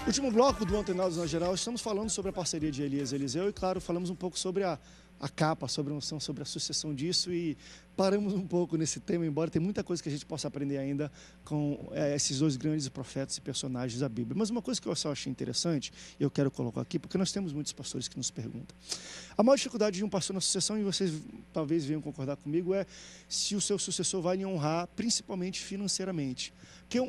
Último bloco do Antenados na Geral, estamos falando sobre a parceria de Elias e Eliseu e, claro, falamos um pouco sobre a capa, sobre a noção, sobre a sucessão disso e paramos um pouco nesse tema, embora tem muita coisa que a gente possa aprender ainda com esses dois grandes profetas e personagens da Bíblia. Mas uma coisa que eu só achei interessante, e eu quero colocar aqui, porque nós temos muitos pastores que nos perguntam. A maior dificuldade de um pastor na sucessão, e vocês talvez venham concordar comigo, é se o seu sucessor vai lhe honrar, principalmente financeiramente. Porque,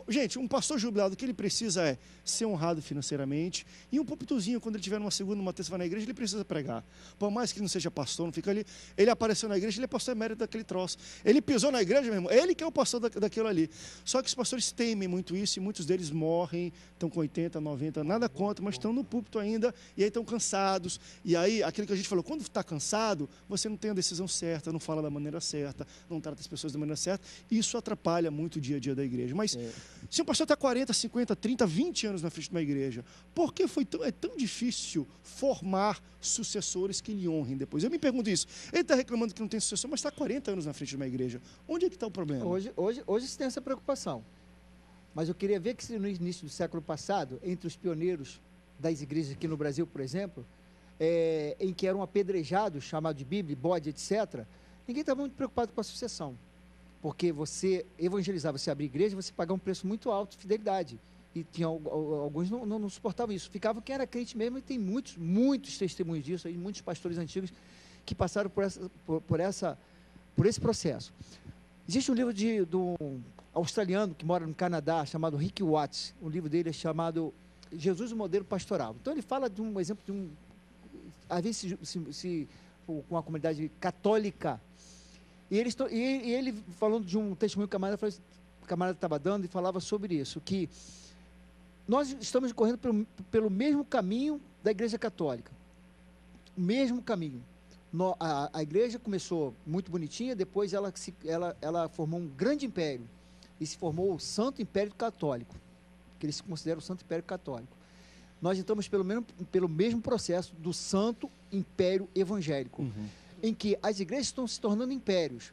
gente, um pastor jubilado, o que ele precisa é ser honrado financeiramente e um púlpitozinho, quando ele tiver uma segunda, uma terça, vai na igreja, ele precisa pregar. Por mais que ele não seja pastor, não fica ali, ele apareceu na igreja, ele é pastor emérito daquele troço. Ele pisou na igreja, meu irmão, ele que é o pastor daquilo ali. Só que os pastores temem muito isso e muitos deles morrem, estão com 80, 90, nada contra, mas estão no púlpito ainda e aí estão cansados. E aí, aquilo que a gente falou, quando está cansado, você não tem a decisão certa, não fala da maneira certa, não trata as pessoas da maneira certa, e isso atrapalha muito o dia a dia da igreja. Mas se um pastor está 40, 50, 30, 20 anos na frente de uma igreja, por que é tão difícil formar sucessores que lhe honrem depois? Eu me pergunto isso. Ele está reclamando que não tem sucessor, mas está 40 anos na frente de uma igreja. Onde é que está o problema? Hoje se tem essa preocupação. Mas eu queria ver que no início do século passado, entre os pioneiros das igrejas aqui no Brasil, por exemplo, em que eram apedrejados, chamados de Bíblia, bode, etc., ninguém estava muito preocupado com a sucessão. Porque você evangelizar, você abrir igreja, você pagar um preço muito alto de fidelidade. E tinha, alguns não suportavam isso. Ficava quem era crente mesmo, e tem muitos testemunhos disso, aí, muitos pastores antigos que passaram por esse processo. Existe um livro do australiano que mora no Canadá, chamado Rick Watts. O livro dele é chamado Jesus, o Modelo Pastoral. Então ele fala de um exemplo de às vezes com uma comunidade católica. E ele falando de um testemunho que o camarada estava dando e falava sobre isso, que nós estamos correndo pelo mesmo caminho da Igreja Católica. O mesmo caminho. A igreja começou muito bonitinha, depois ela formou um grande império, e se formou o Santo Império Católico, que eles se consideram o Santo Império Católico. Nós estamos pelo mesmo processo do Santo Império Evangélico, em que as igrejas estão se tornando impérios,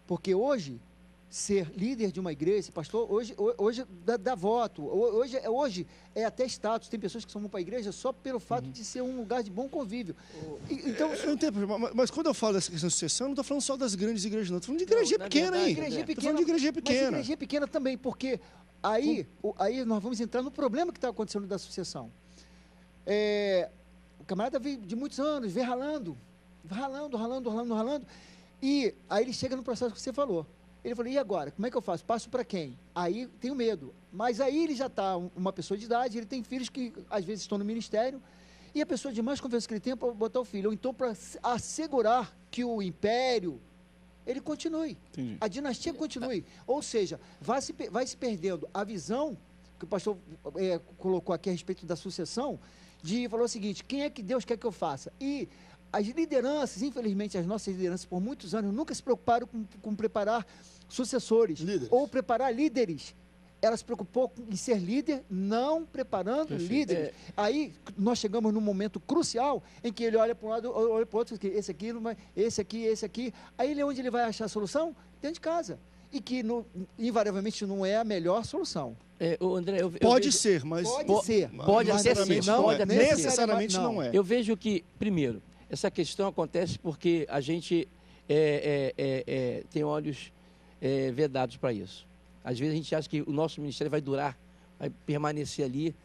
porque hoje, ser líder de uma igreja, pastor, hoje dá voto, hoje é até status. Tem pessoas que vão para a igreja só pelo fato de ser um lugar de bom convívio. Então, eu entendo, mas quando eu falo dessa questão de sucessão, eu não estou falando só das grandes igrejas, não. Estou falando de igreja pequena, hein? Estou falando de igreja pequena. Mas igreja pequena também, porque aí nós vamos entrar no problema que está acontecendo da sucessão. O camarada veio de muitos anos, vem ralando, e aí ele chega no processo que você falou. Ele falou, e agora? Como é que eu faço? Passo para quem? Aí tenho medo. Mas aí ele já está uma pessoa de idade, ele tem filhos que às vezes estão no ministério, e a pessoa de mais confiança que ele tem é para botar o filho. Ou então para assegurar que o império, ele continue. Entendi. A dinastia continue. Ou seja, vai se perdendo a visão que o pastor colocou aqui a respeito da sucessão, falou o seguinte, quem é que Deus quer que eu faça? E as lideranças, infelizmente, as nossas lideranças, por muitos anos, nunca se preocuparam com preparar sucessores, ou preparar líderes. Ela se preocupou em ser líder, não preparando líderes. Aí, nós chegamos num momento crucial, em que ele olha para um lado, olha para o outro, esse aqui. Aí, onde ele vai achar a solução? Dentro de casa. E que, invariavelmente, não é a melhor solução. André, pode ser, mas... Pode até ser, não é. Necessariamente não é. Eu vejo que, primeiro, essa questão acontece porque a gente tem olhos vedados para isso. Às vezes a gente acha que o nosso ministério vai permanecer ali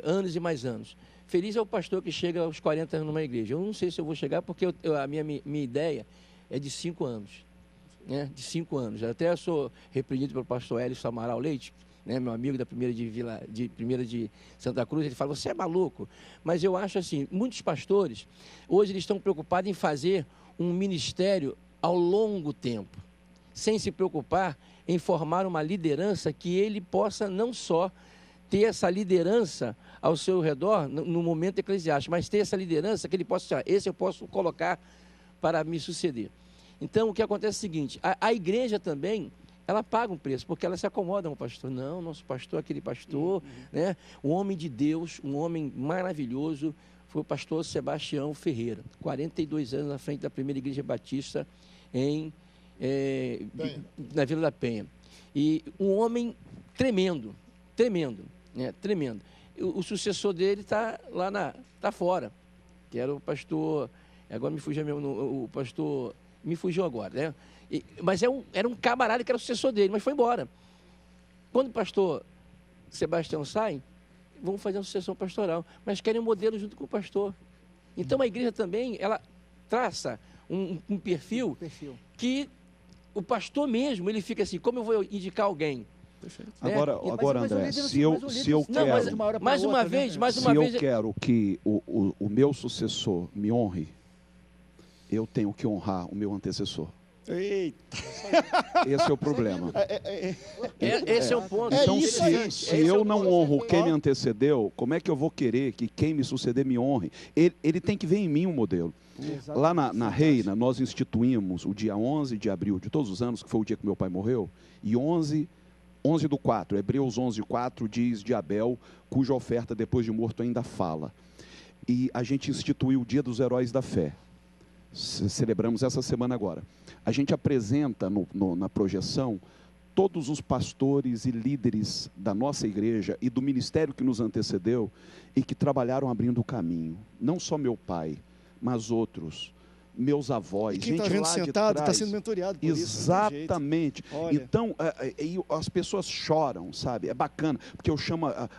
anos e mais anos. Feliz é o pastor que chega aos 40 anos numa igreja. Eu não sei se eu vou chegar, porque a minha ideia é de 5 anos. Né? De 5 anos. Até eu sou repreendido pelo pastor Hélio Samaral Leite, né, meu amigo da primeira de Santa Cruz. Ele fala, você é maluco. Mas eu acho assim, muitos pastores, hoje eles estão preocupados em fazer um ministério ao longo tempo, sem se preocupar em formar uma liderança que ele possa não só ter essa liderança ao seu redor no momento eclesiástico, mas ter essa liderança que ele possa, esse eu posso colocar para me suceder. Então, o que acontece é o seguinte, a igreja também, ela paga um preço, porque ela se acomoda com o pastor. Não, nosso pastor, aquele pastor, né? Um homem de Deus, um homem maravilhoso, foi o pastor Sebastião Ferreira, 42 anos na frente da primeira igreja batista na Vila da Penha. E um homem tremendo, né? Tremendo. O sucessor dele está lá tá fora, que era o pastor, agora me fugiu o pastor, me fugiu agora, né? Mas era um camarada que era o sucessor dele, mas foi embora. Quando o pastor Sebastião sai, vamos fazer uma sucessão pastoral, mas querem um modelo junto com o pastor. Então a igreja também, ela traça um perfil que o pastor mesmo, ele fica assim, como eu vou indicar alguém? Perfeito. Agora, André, se eu quero... Mais uma vez, eu quero que o meu sucessor me honre, eu tenho que honrar o meu antecessor. Eita! Esse é o problema. Esse é o ponto. Então, se eu não honro quem me antecedeu, como é que eu vou querer que quem me suceder me honre? Ele tem que ver em mim um modelo. Lá na Reina, nós instituímos o dia 11 de abril de todos os anos, que foi o dia que meu pai morreu, e 11/4, Hebreus 11/4 diz de Abel, cuja oferta depois de morto ainda fala. E a gente instituiu o Dia dos Heróis da Fé. Celebramos essa semana agora. A gente apresenta na projeção todos os pastores e líderes da nossa igreja e do ministério que nos antecedeu e que trabalharam abrindo o caminho. Não só meu pai, mas outros, meus avós. E quem está vendo sentado está sendo mentoreado por Exatamente. isso. Então, as pessoas choram, sabe? É bacana, porque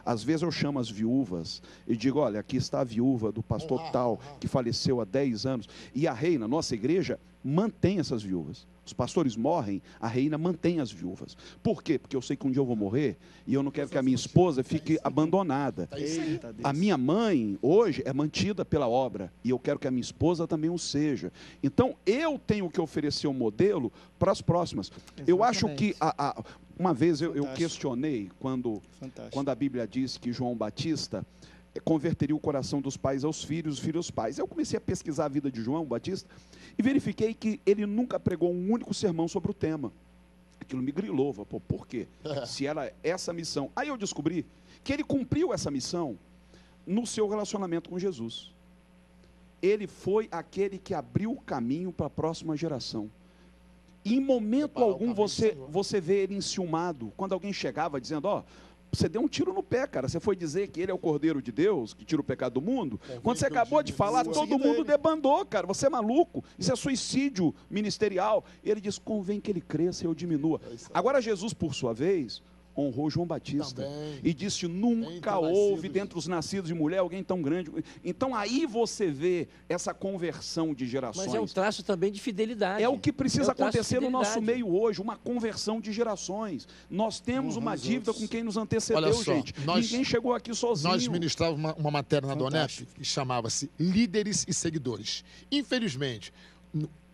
às vezes eu chamo as viúvas e digo, olha, aqui está a viúva do pastor tal, que faleceu há 10 anos. E a Reina, nossa igreja, mantém essas viúvas. Os pastores morrem, a Reina mantém as viúvas. Por quê? Porque eu sei que um dia eu vou morrer e eu não quero que a minha esposa fique abandonada. A minha mãe, hoje, é mantida pela obra e eu quero que a minha esposa também o seja. Então, eu tenho que oferecer um modelo para as próximas. Exatamente. Eu acho que, uma vez eu questionei, quando a Bíblia diz que João Batista converteria o coração dos pais aos filhos, os filhos aos pais. Eu comecei a pesquisar a vida de João Batista e verifiquei que ele nunca pregou um único sermão sobre o tema. Aquilo me grilou, pô, por quê? Se era essa missão. Aí eu descobri que ele cumpriu essa missão no seu relacionamento com Jesus. Ele foi aquele que abriu o caminho para a próxima geração. E em momento algum você vê ele enciumado, quando alguém chegava dizendo, você deu um tiro no pé, cara. Você foi dizer que ele é o Cordeiro de Deus, que tira o pecado do mundo. Quando você acabou de falar, todo mundo debandou, cara. Você é maluco. Isso é suicídio ministerial. E ele diz, convém que ele cresça e eu diminua. Agora Jesus, por sua vez, honrou João Batista. Também. E disse, nunca houve dentre os nascidos de mulher alguém tão grande. Então aí você vê essa conversão de gerações. Mas é um traço também de fidelidade. É o que precisa acontecer no nosso meio hoje, uma conversão de gerações. Nós temos uma dívida com quem nos antecedeu, gente. Ninguém chegou aqui sozinho. Nós ministrávamos uma matéria na Donef que chamava-se Líderes e Seguidores. Infelizmente,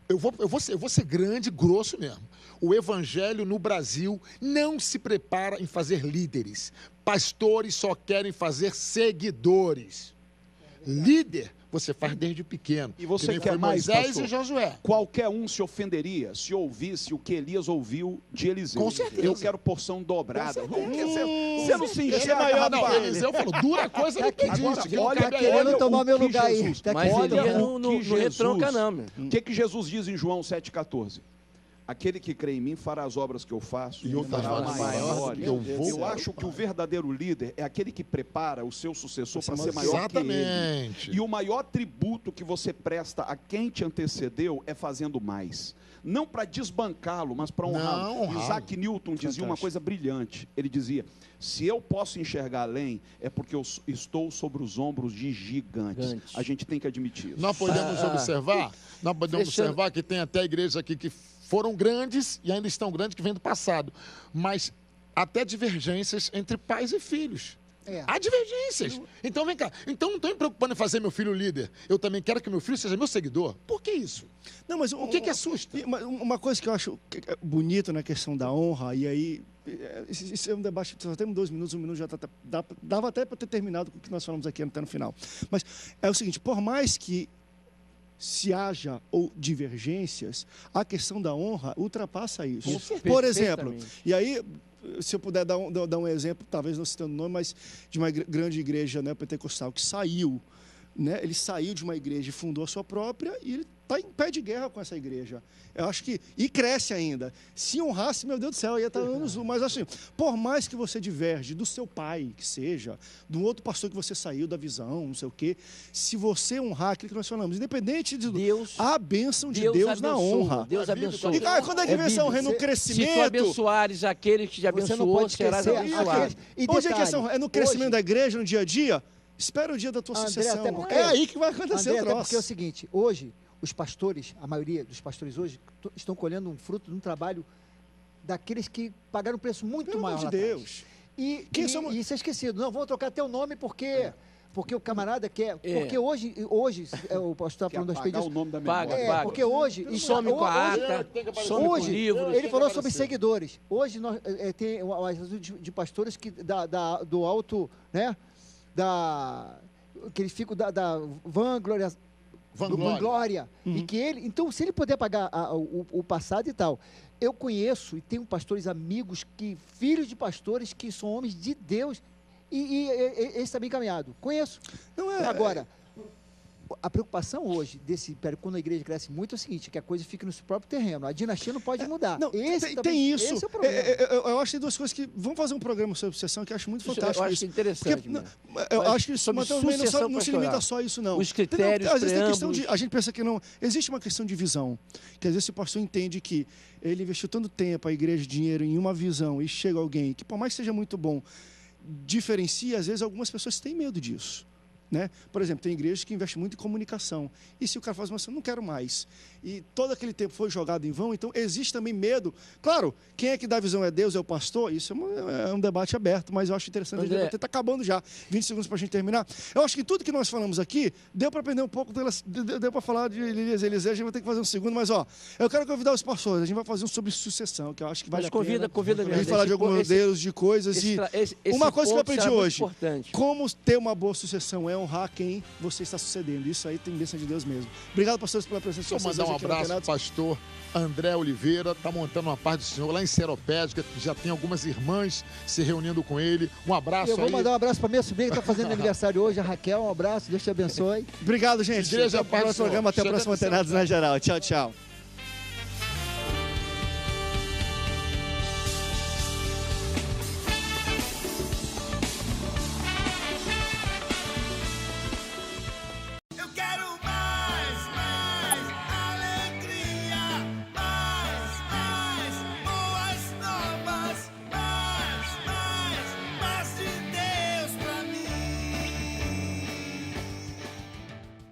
eu vou ser grande, grosso mesmo. O evangelho no Brasil não se prepara em fazer líderes. Pastores só querem fazer seguidores. Líder você faz desde pequeno. E você quer mais, Moisés pastor? E Josué. Qualquer um se ofenderia se ouvisse o que Elias ouviu de Eliseu. Com certeza. Eu quero porção dobrada. Você não se enxerga, maior, não. Eliseu falou, dura coisa do que disse. Que olha, querendo tomar meu lugar aí. Mas Elias não retronca não, meu. O que Jesus diz em João 7,14? Aquele que crê em mim fará as obras que eu faço e outras maiores. Eu acho que o verdadeiro líder é aquele que prepara o seu sucessor para ser maior Exatamente. que ele. E o maior tributo que você presta a quem te antecedeu é fazendo mais. Não para desbancá-lo, mas para honrá-lo. Isaac Newton dizia uma coisa brilhante. Ele dizia, se eu posso enxergar além, é porque eu estou sobre os ombros de gigantes. A gente tem que admitir isso. Nós podemos observar que tem até igrejas aqui que foram grandes e ainda estão grandes, que vêm do passado. Mas até divergências entre pais e filhos. Há divergências. Então, vem cá. Então, não estou me preocupando em fazer meu filho líder. Eu também quero que meu filho seja meu seguidor. Por que isso? Não, mas o que assusta? Uma coisa que eu acho bonito na questão da honra, e aí, isso é um debate, só temos 2 minutos, 1 minuto já dava até para ter terminado com o que nós falamos aqui até no final. Mas é o seguinte, por mais que se haja ou divergências, a questão da honra ultrapassa isso. Por exemplo, e aí, se eu puder dar um exemplo, talvez não citando o nome, mas de uma grande igreja, né, pentecostal que saiu, né, ele saiu de uma igreja e fundou a sua própria e ele está em pé de guerra com essa igreja. Eu acho que... E cresce ainda. Se honrasse, meu Deus do céu, ia estar anos... Mas assim, por mais que você diverge do seu pai, que seja, do outro pastor que você saiu da visão, não sei o quê, se você honrar aquilo que nós falamos, independente de... Deus, a bênção de Deus na honra. Deus abençoa. E quando é que vem essa honra? No Se tu crescimento... abençoares aqueles que te Você não abençoou, pode serás esquecer abençoado. E Onde é que detalhe, essa honra? É no crescimento hoje- da igreja, no dia a dia? Espera o dia da tua André, sucessão. até porque- É aí que vai acontecer André, o até troço. porque é o seguinte, hoje, os pastores, a maioria dos pastores hoje, estão colhendo um fruto de um trabalho daqueles que pagaram um preço muito Pelo maior amor lá de atrás. Deus. E Quem somos- isso é esquecido. Não, vamos trocar teu nome porque o camarada quer... É. Porque hoje o pastor está Quer falando a respeito apagar o disso. nome da Paga, memória. paga. Porque hoje... E some com a hoje- ata, tem que aparecer. some com o Hoje, livro. ele falou que sobre aparecer. seguidores. Hoje nós, tem uma atitude de pastores que do alto, né? Que eles ficam da vanglória. Vanglória. E que ele, então, se ele puder pagar o passado e tal. Eu conheço e tenho pastores amigos, filhos de pastores que são homens de Deus e esse está bem encaminhado. Conheço. Não é... Agora, a preocupação hoje desse império, quando a igreja cresce muito, é o seguinte, que a coisa fique no seu próprio terreno. A dinastia não pode mudar. Não, Esse tem isso. Esse é o problema. Eu acho que tem duas coisas que... Vamos fazer um programa sobre sucessão que eu acho muito Isso fantástico. eu acho isso. interessante Porque, mesmo. eu Mas acho que isso sobre mas também sucessão não se limita pastoral. só a isso, não. Os critérios, Entendeu? Às vezes tem questão preâmbulos. a gente pensa que não... Existe uma questão de visão. Que às vezes o pastor entende que ele investiu tanto tempo, a igreja, dinheiro em uma visão, e chega alguém que, por mais que seja muito bom, diferencia, às vezes algumas pessoas têm medo disso. Né? Por exemplo, tem igrejas que investem muito em comunicação. E se o cara fala assim, eu não quero mais. E todo aquele tempo foi jogado em vão, então existe também medo. Claro, quem é que dá a visão é Deus, é o pastor? Isso é um debate aberto, mas eu acho interessante a gente debater. Está acabando já. 20 segundos para a gente terminar. Eu acho que tudo que nós falamos aqui, deu para aprender um pouco, deu para falar de Elias e Eliseu, a gente vai ter que fazer um segundo, mas eu quero convidar os pastores, a gente vai fazer um sobre sucessão, que eu acho que vale Mas a pena. convida A mesmo. gente falar de alguns modelos, de coisas. Uma coisa que eu aprendi hoje, como ter uma boa sucessão é honrar quem você está sucedendo. Isso aí tem bênção de Deus mesmo. Obrigado, pastores, pela presença de Deixa eu vocês mandar um hoje aqui no abraço Antenados. para o pastor André Oliveira, está montando uma parte do Senhor lá em Seropédica, já tem algumas irmãs se reunindo com ele. Um abraço Eu vou aí. mandar um abraço para minha sobrinha que está fazendo aniversário hoje, a Raquel. Um abraço, Deus te abençoe. Obrigado, gente. Igreja Até o próximo Paz do Senhor. programa, até o Chega próximo no céu. Antenados na Geral. Tchau, tchau.